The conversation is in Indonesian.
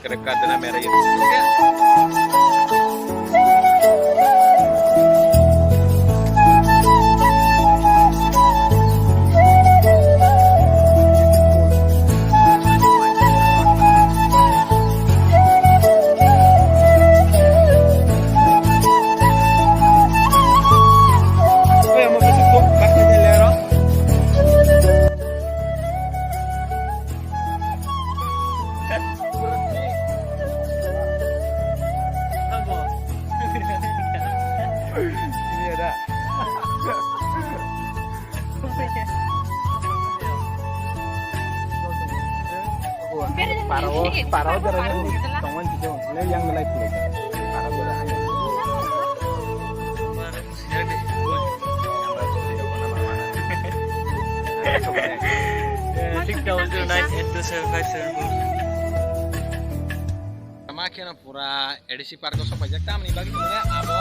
dekat-dekat dengan merah itu. Oke. Oh, yang mau besok tuh, baknya lero. Ini ada. Parau jarang teman juga. Ini yang nilai kulit. Parau jarang. Máquina pura edisi parto sopa jak tam nih bagi sebenarnya abo